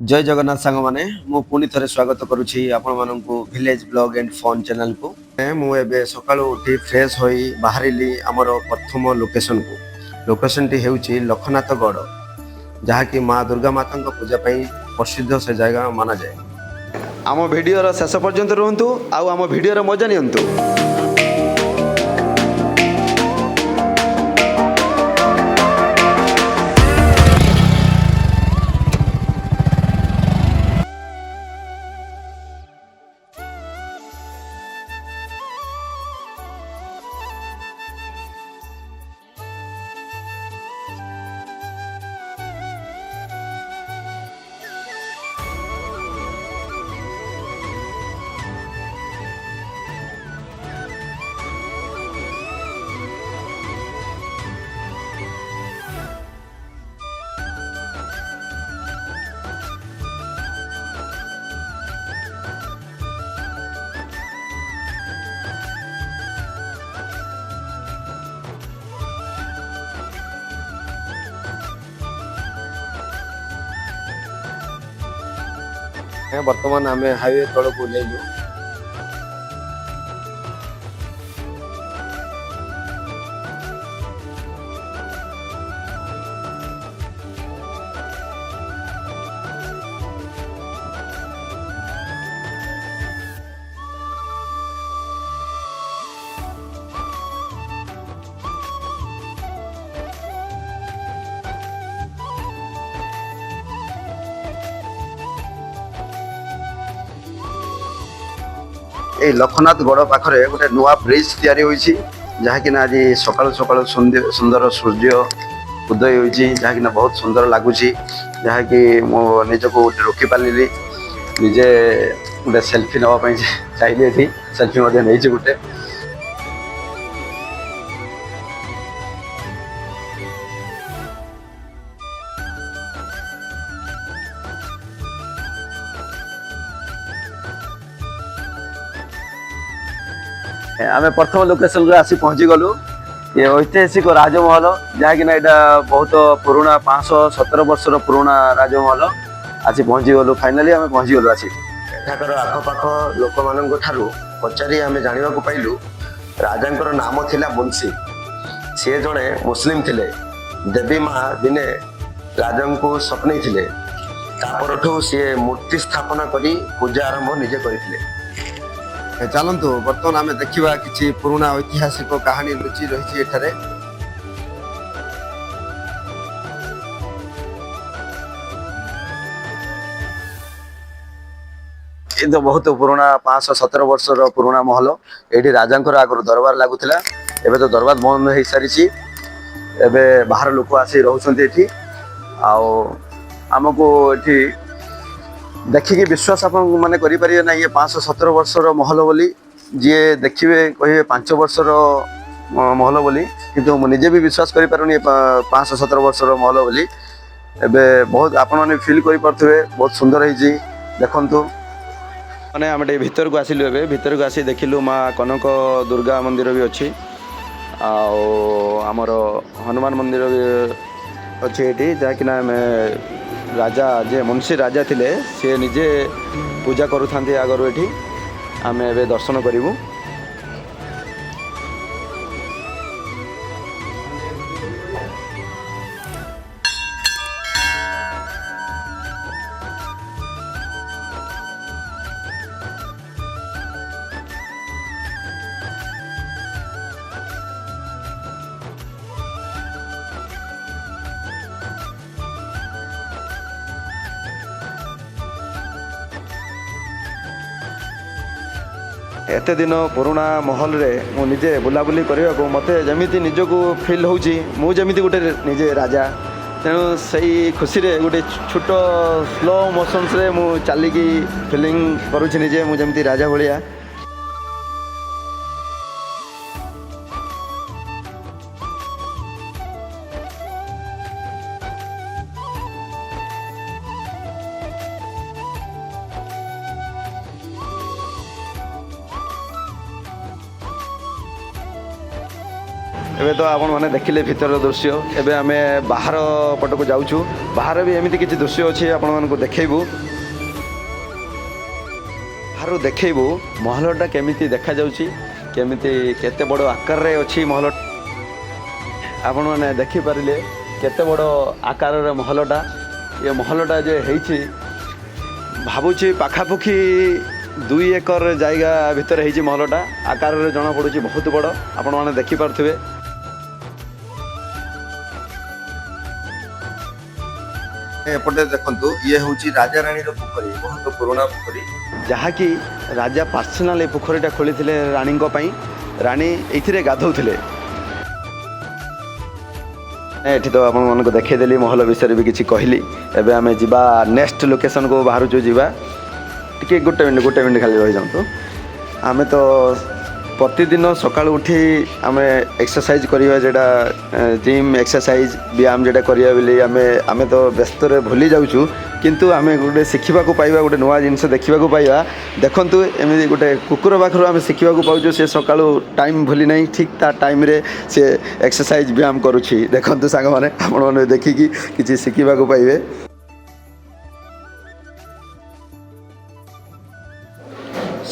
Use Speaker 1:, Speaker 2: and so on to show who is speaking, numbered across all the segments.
Speaker 1: जय जगन्नाथ सांग माने मु पुणी थे स्वागत करुच्ची आपण मानू village blog and fun channel को मुझे सका उठी फ्रेश हो बाहर आमर प्रथम लोकेशन को लोकेशन टी हूँ लखनाथगढ़ जहाँकि माँ दुर्गा माता पूजा प्रसिद्ध से जगह माना जाए।
Speaker 2: आम भिडियो शेष पर्यंत रुहतु आम भिडियो मजा नियंतु।
Speaker 1: बर्तमान आम हाईवे तल को ओह्लैलु। ए लखनाथगढ़ पाखरे गोटे नुआ ब्रिज तैयारी होइछि जहाँकि आज सकाळु सकाळु सुंदर सूर्य उदय होइछि जहाँकि बहुत सुंदर लगुच जहाँकि मो निजको रोकी पारि निजे गोटे सेल्फी नापी चाहिए सेल्फी नहीं गोटे आम प्रथम लोकेशन रे आसी पहुँची गलु। ये ऐतिहासिक राजमहल जहाँकि यहाँ बहुत पुराना 517 वर्षर पुराना राजमहल आसी पहुँची गलु। फाइनाली आम पहुँची गलु। आसी एठाकर आखपाख लोक मान पचारि आम जाना पाइलु राजा नाम थिला मुंशी। सी जड़े मुस्लिम थिले। देवी माँ दिने राजा को स्वप्न थिले तापरठू सी मूर्ति स्थापना करी पूजा आरंभ निजे करथिले। चलतु बर्तमान आम देखा कि पुराना ऐतिहासिक कहानी लुचि रही एठारे। ये तो बहुत पुराना 517 वर्षर पुराना महल। ये राजा आगर दरबार लगुला। एबे तो दरबार बंद हो सारी। एबे बाहर लोक आसी रोचे आमको ये देखिकी विश्वास आप मैंने करें ना ये 517 वर्षर महल बोली जी देखिए कहे 5 वर्षर महल बोली किंतु मुझे भी विश्वास करें 517 वर्षर महल बोली। एबे बहुत आपण मैंने फील करें बहुत सुंदर है देखु मैंने आम भीतर को आसिलु। एबे भीतर को आसी देखिलु माँ कनक दुर्गा मंदिर भी अच्छी आमर हनुमान मंदिर भी अच्छे ये जहाँकि राजा जे मुंशी राजा थिले से निजे पूजा करूथांती आगरू एठी आम एबे दर्शन करिवु। एते दिन पुराना महल रे मु निजे बुलाबुली करने को मत जमी निजक फिल होमि गोटे निजे राजा तेणु से खुशी रे गोटे छोट स्लो मोशन रे मु चलिकी फिलिंग करुँच निजे मुझे राजा भाया।
Speaker 2: ଏବେ ତ ଆପଣମାନେ ଦେଖିଲେ ଭିତରର ଦୃଶ୍ୟ। ଏବେ ଆମେ ବାହାର ପଟକୁ ଯାଉଛୁ। ବାହାରେ ବି ଏମିତି କିଛି ଦୃଶ୍ୟ ଅଛି ଆପଣମାନଙ୍କୁ ଦେଖେଇବୁ। ବାହାରୁ ଦେଖେଇବୁ ମହଲଟା କେମିତି ଦେଖାଯାଉଛି, କେମିତି କେତେ ବଡ଼ ଆକାରରେ ଅଛି ମହଲ। ଆପଣମାନେ ଦେଖିପାରିଲେ କେତେ ବଡ଼ ଆକାରର ମହଲଟା। ଏ ମହଲଟା ଯେ ହେଇଛି ଭାବୁଛି ପାଖାପାଖି 2 ଏକର ଜାଗା ଭିତରେ ହେଇଛି ମହଲଟା। ଆକାରରେ ଜଣାପଡ଼ୁଛି ବହୁତ ବଡ଼, ଆପଣମାନେ ଦେଖିପାରୁଥିବେ।
Speaker 1: ଏପଟେ ଦେଖନ୍ତୁ ଇଏ ହେଉଛି ରାଜାରାଣୀର ପୋଖରୀ, ବହୁତ ପୁରୁଣା ପୋଖରୀ,
Speaker 2: ଯାହାକି ରାଜା ପର୍ସନାଲ ଏ ପୋଖରୀଟା ଖୋଳିଥିଲେ ରାଣୀଙ୍କ ପାଇଁ। ରାଣୀ ଏଇଥିରେ ଗାଧଉଥିଲେ। ଏଠି ତ ଆପଣମାନଙ୍କୁ ଦେଖେଇଦେଲି, ମହଲ ବିଷୟରେ ବି କିଛି କହିଲି। ଏବେ ଆମେ ଯିବା ନେକ୍ସଟ ଲୋକେସନକୁ ବାହାରୁଛୁ ଯିବା। ଟିକେ ଗୋଟେ ମିନିଟ୍ ଖାଲି ରହିଯାଆନ୍ତୁ। ଆମେ ତ ପ୍ରତିଦିନ ସକାଳୁ ଉଠି ଆମେ ଏକ୍ସରସାଇଜ୍ କରିବା, ଯେଟା ଜିମ୍ ଏକ୍ସରସାଇଜ୍ ବ୍ୟାୟାମ ଯେଟା କରିବା ବୋଲି ଆମେ ତ ବ୍ୟସ୍ତରେ ଭୁଲି ଯାଉଛୁ। କିନ୍ତୁ ଆମେ ଗୋଟେ ଶିଖିବାକୁ ପାଇବା, ଗୋଟେ ନୂଆ ଜିନିଷ ଦେଖିବାକୁ ପାଇବା। ଦେଖନ୍ତୁ ଏମିତି ଗୋଟେ କୁକୁର ପାଖରୁ ଆମେ ଶିଖିବାକୁ ପାଉଛୁ, ସେ ସକାଳୁ ଟାଇମ୍ ଭୁଲି ନାହିଁ, ଠିକ୍ ତା ଟାଇମ୍ରେ ସେ ଏକ୍ସରସାଇଜ୍ ବ୍ୟାୟାମ କରୁଛି। ଦେଖନ୍ତୁ ସାଙ୍ଗମାନେ, ଆପଣମାନେ ଦେଖିକି କିଛି ଶିଖିବାକୁ ପାଇବେ।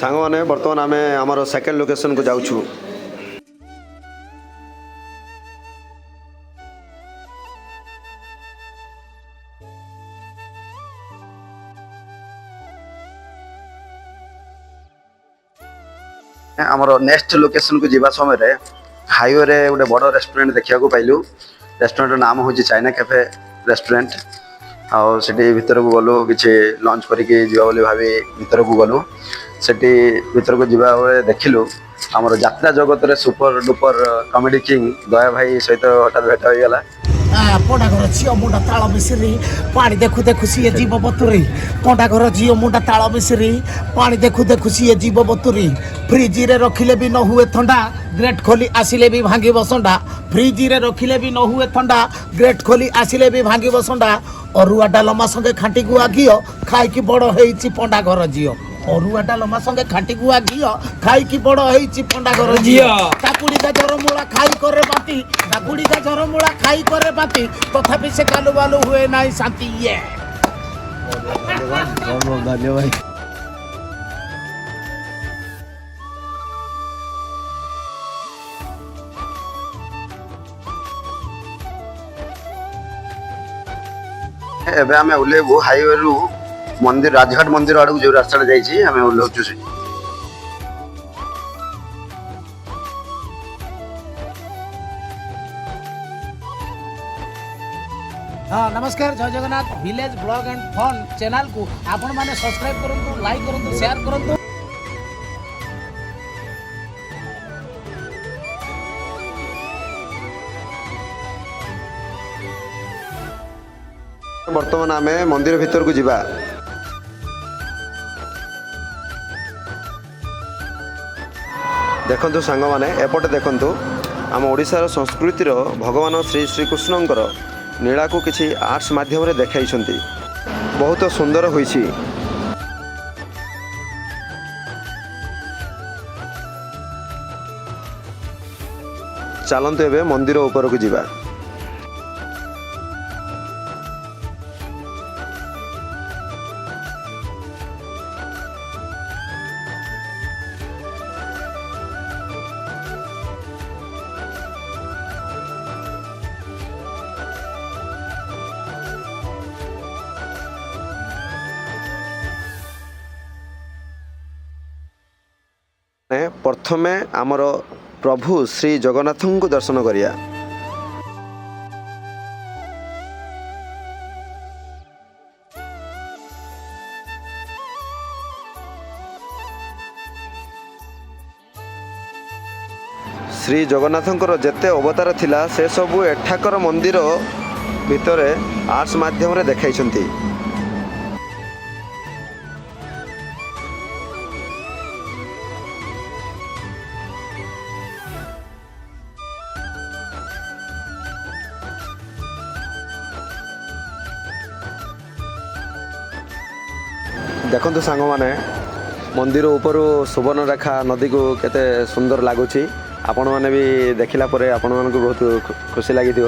Speaker 2: ସାଙ୍ଗମାନେ ବର୍ତ୍ତମାନ ଆମେ ଆମର ସେକେଣ୍ଡ ଲୋକେସନକୁ ଯାଉଛୁ।
Speaker 1: ଆମର ନେକ୍ସଟ ଲୋକେସନକୁ ଯିବା ସମୟରେ ହାଇୱେରେ ଗୋଟେ ବଡ଼ ରେଷ୍ଟୁରାଣ୍ଟ ଦେଖିବାକୁ ପାଇଲୁ। ରେଷ୍ଟୁରାଣ୍ଟର ନାମ ହେଉଛି ଚାଇନା କ୍ୟାଫେ ରେଷ୍ଟୁରାଣ୍ଟ। ଆଉ ସେଠି ଭିତରକୁ ଗଲୁ, କିଛି ଲଞ୍ଚ କରିକି ଯିବା ବୋଲି ଭାବି ଭିତରକୁ ଗଲୁ। ସେଠି ଭିତରକୁ ଯିବା ବେଳେ ଦେଖିଲୁ ଆମର ଯାତ୍ରା ଜଗତରେ ସୁପର ଡୁପର କମେଡି କିଙ୍ଗ ଦୟା ଭାଇ ସହିତ ହଠାତ୍ ଭେଟ ହୋଇଗଲା।
Speaker 3: ପଣ୍ଡା ଘର ଝିଅ ମୁଣ୍ଡା ତାଳ ମିଶିରି ପାଣି ଦେଖୁ ଦେଖୁ ସିଏ ଯିବ ବତୁରି। ପଣ୍ଡା ଘର ଝିଅ ମୁଣ୍ଡା ତାଳ ମିଶିରି ପାଣି ଦେଖୁ ଦେଖୁ ସିଏ ଯିବ ବତୁରି। ଫ୍ରିଜରେ ରଖିଲେ ବି ନ ହୁଏ ଥଣ୍ଡା, ଗ୍ରେଟ୍ ଖୋଲି ଆସିଲେ ବି ଭାଙ୍ଗିବ ସଣ୍ଡା। ଫ୍ରିଜରେ ରଖିଲେ ବି ନ ହୁଏ ଥଣ୍ଡା, ଗ୍ରେଟ୍ ଖୋଲି ଆସିଲେ ବି ଭାଙ୍ଗିବ ସଣ୍ଡା। ଅରୁଆ ଡାଲମା ସଙ୍ଗେ ଖାଣ୍ଟି ଗୁଆ ଘିଅ ଖାଇକି ବଡ଼ ହେଇଛି ପଣ୍ଡା ଘର ଝିଅ। ଅରୁଆ ଡାଲମା ସଙ୍ଗେ ଖାଣ୍ଟି ଗୁଆ ଘିଅ ଖାଇକି ବଡ଼ ହେଇଛି ପଣ୍ଡା ଘର ଝିଅ। କାକୁଡ଼ି ଗାଜର ମୂଳା ଖାଇ କରେ ବାନ୍ତି, କାକୁଡ଼ି ଗାଜର ମୂଳା ଖାଇ କରେ ବାନ୍ତି, ତଥାପି ସେ କାଲୁ ବାଲୁ ହୁଏ ନାହିଁ ଶାନ୍ତି।
Speaker 1: ଧନ୍ୟବାଦ। ଏବେ ଆମେ ଓହ୍ଲେଇବୁ ହାଇୱେରୁ ମନ୍ଦିର, ରାଜଘାଟ ମନ୍ଦିର ଆଡ଼କୁ ଯେଉଁ ରାସ୍ତାଟା ଯାଇଛି ଆମେ ଓହ୍ଲାଉଛୁ ସେଠି।
Speaker 3: हाँ नमस्कार, जय Jagannath. Village blog and fun channel को आपण माने सब्सक्राइब करंतु, लाइक करंतु, शेयर करंतु।
Speaker 2: ବର୍ତ୍ତମାନ ଆମେ ମନ୍ଦିର ଭିତରକୁ ଯିବା। ଦେଖନ୍ତୁ ସାଙ୍ଗମାନେ, ଏପଟେ ଦେଖନ୍ତୁ ଆମ ଓଡ଼ିଶାର ସଂସ୍କୃତିର ଭଗବାନ ଶ୍ରୀ ଶ୍ରୀକୃଷ୍ଣଙ୍କର ନୀଳାକୁ କିଛି ଆର୍ଟ୍ସ ମାଧ୍ୟମରେ ଦେଖାଇଛନ୍ତି। ବହୁତ ସୁନ୍ଦର ହୋଇଛି। ଚାଲନ୍ତୁ ଏବେ ମନ୍ଦିର ଉପରକୁ ଯିବା। ପ୍ରଥମେ ଆମର ପ୍ରଭୁ ଶ୍ରୀ ଜଗନ୍ନାଥଙ୍କୁ ଦର୍ଶନ କରିବା। ଶ୍ରୀ ଜଗନ୍ନାଥଙ୍କର ଯେତେ ଅବତାର ଥିଲା ସେସବୁ ଏଠାକାର ମନ୍ଦିର ଭିତରେ ଆର୍ଟ୍ସ ମାଧ୍ୟମରେ ଦେଖାଇଛନ୍ତି। ଦେଖନ୍ତୁ ସାଙ୍ଗମାନେ, ମନ୍ଦିର ଉପରୁ ସୁବର୍ଣ୍ଣରେଖା ନଦୀକୁ କେତେ ସୁନ୍ଦର ଲାଗୁଛି। ଆପଣମାନେ ବି ଦେଖିଲା ପରେ ଆପଣମାନଙ୍କୁ ବହୁତ ଖୁସି ଲାଗିଥିବ।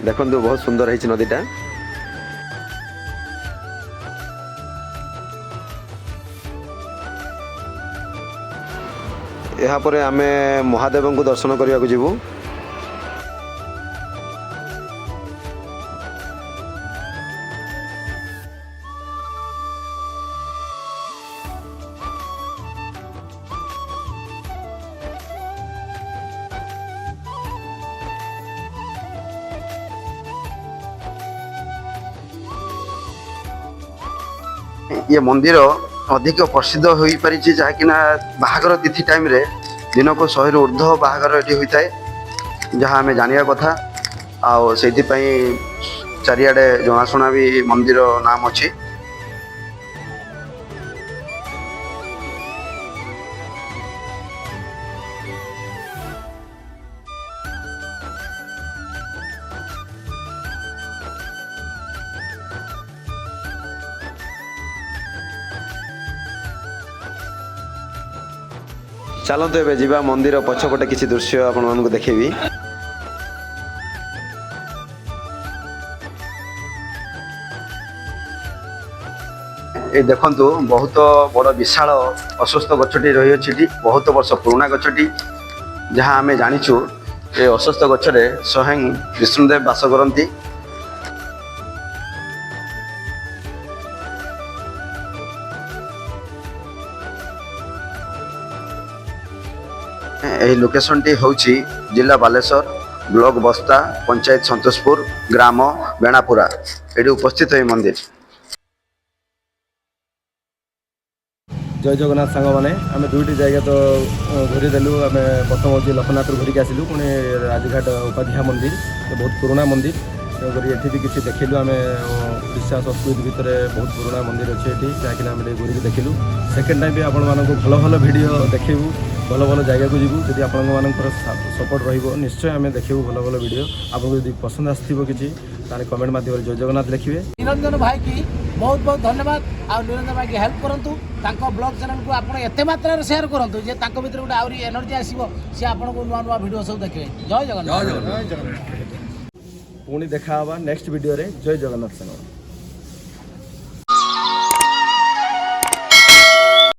Speaker 2: ଦେଖନ୍ତୁ ବହୁତ ସୁନ୍ଦର ହେଇଛି ନଦୀଟା। ଏହାପରେ ଆମେ ମହାଦେବଙ୍କୁ ଦର୍ଶନ କରିବାକୁ ଯିବୁ।
Speaker 1: ये मंदिर अधिक प्रसिद्ध हो पारि जहाँकि बाहागर तिथि टाइम रे दिन को 100 रु ऊर्ध्व बाहागर ये होता है जहाँ आम जाना कथा आउ से चारिआडे जनाशुना भी मंदिर नाम अच्छी।
Speaker 2: ଚାଲନ୍ତୁ ଏବେ ଯିବା ମନ୍ଦିର ପଛପଟେ କିଛି ଦୃଶ୍ୟ ଆପଣମାନଙ୍କୁ ଦେଖେଇବି।
Speaker 1: ये देखंतु बहुत बड़ विशाल अश्वत्थ गछटी रही अछि बहुत वर्ष पुराना गछटी जहाँ आम जाचु ये अश्वत्थ गछरे स्वयं विष्णुदेव बास करती। यही लोकेशन टी होची जिला बालेश्वर ब्लॉक बस्ता पंचायत संतोषपुर ग्राम बेणापुरा ये उपस्थित है मंदिर।
Speaker 2: जय जगन्नाथ सांग मैंने आम दुईटी जगह तो घूरीदेलु। आम प्रथम हूँ लोकनाथ घूरिक आसलु पुणी राजघाट उपाध्याय मंदिर बहुत पुराना मंदिर ये भी किसी देखलु। आम ओडिशा संस्कृति भितर बहुत पुराना मंदिर अच्छे ये जहाँकि आम घूरिक देखलु। सेकेंड टाइम भी आपण मानक भल भल भिड देखू भल भल जगह को जीवु जदि आपंकर सपोर्ट रहिबो निश्चय आम देखू भल भल वीडियो। आपको जब पसंद आसो किसी कमेंट माध्यम जय जगन्नाथ लिखे।
Speaker 3: निरंजन भाई की बहुत बहुत धन्यवाद। आ निरंजन भाई की हेल्प करंतु ब्लॉग चैनल को आप एत मात्रा शेयर करूँ जे भर गोटे आहरी एनर्जी आसो सी आपको नुआ नुआ भिड सब देखिए। जय जगन्नाथ।
Speaker 2: पुणी देखा नेक्स्ट वीडियो रे। जय जगन्नाथ सांग।